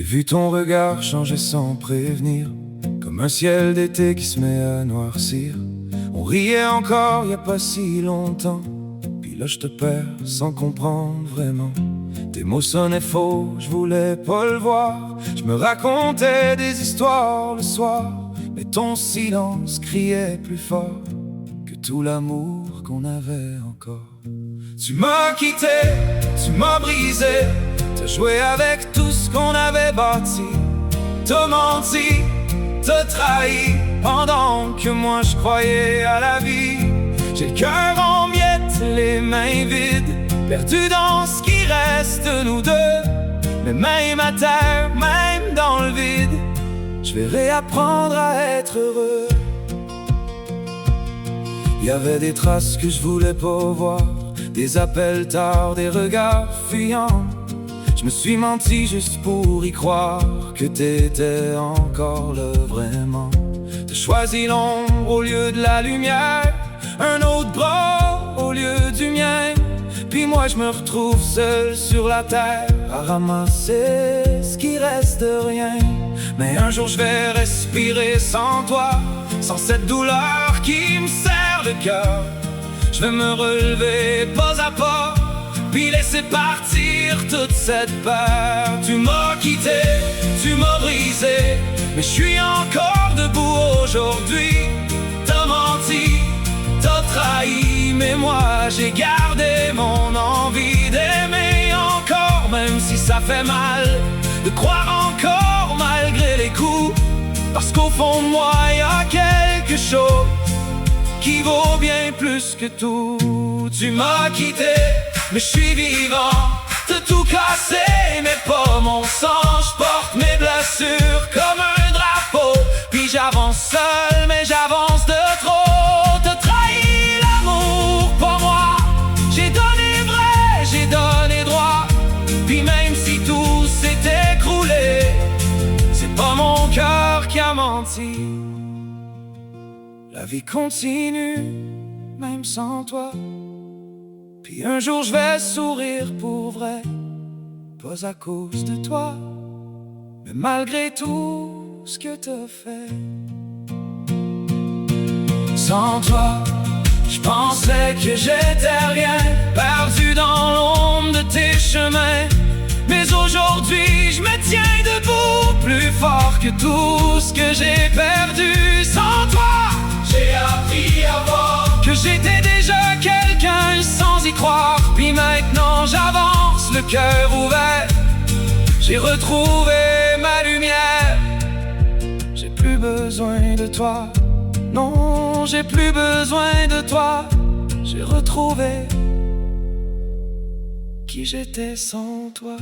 vu ton regard changer sans prévenir, comme un ciel d'été qui se met à noircir. On riait encore y a pas si longtemps, puis là je te perds sans comprendre vraiment. Tes mots sonnaient faux, je voulais pas le voir. Je me racontais des histoires le soir, mais ton silence criait plus fort que tout l'amour qu'on avait encore. Tu m'as quitté, tu m'as brisé, t'as joué avec tout ce qu'on avait bâti. T'as menti, t'as trahi, pendant que moi je croyais à la vie. J'ai le cœur en miettes, les mains vides, perdu dans ce qui reste de nous deux. Mais même à terre, même dans le vide, je vais réapprendre à être heureux. Il y avait des traces que je voulais pas voir, des appels tard, des regards fuyants. Je me suis menti juste pour y croire que t'étais encore là vraiment. T'as choisi l'ombre au lieu de la lumière, un autre bras au lieu du mien. Puis moi je me retrouve seul sur la terre à ramasser ce qui reste de rien. Mais un jour je vais respirer sans toi, sans cette douleur qui me serre le cœur. Je vais me relever pas à pas, puis laisser partir toute cette peur. Tu m'as quitté, tu m'as brisé, mais je suis encore debout aujourd'hui. T'as menti, t'as trahi, mais moi j'ai gardé mon envie d'aimer encore, même si ça fait mal, de croire encore malgré les coups. Parce qu'au fond de moi y a quelque chose qui vaut bien plus que tout. Tu m'as quitté, mais je suis vivant. T'as tout cassé, mais pas mon sang. Je porte mes blessures comme un drapeau, puis j'avance seul, mais j'avance de trop. T'as trahi l'amour, pas moi. J'ai donné vrai, j'ai donné droit, puis même si tout s'est écroulé, c'est pas mon cœur qui a menti. La vie continue, même sans toi. Puis un jour je vais sourire pour vrai, pas à cause de toi, mais malgré tout ce que t'as fait. Sans toi, je pensais que j'étais rien, perdu dans l'ombre de tes chemins. Mais aujourd'hui je me tiens debout, plus fort que tout ce que j'ai perdu. Sans toi, j'ai appris à voir que j'étais déjà quelqu'un sans y croire. Puis maintenant j'avance, le cœur ouvert, j'ai retrouvé ma lumière. J'ai plus besoin de toi, non, j'ai plus besoin de toi. J'ai retrouvé qui j'étais sans toi.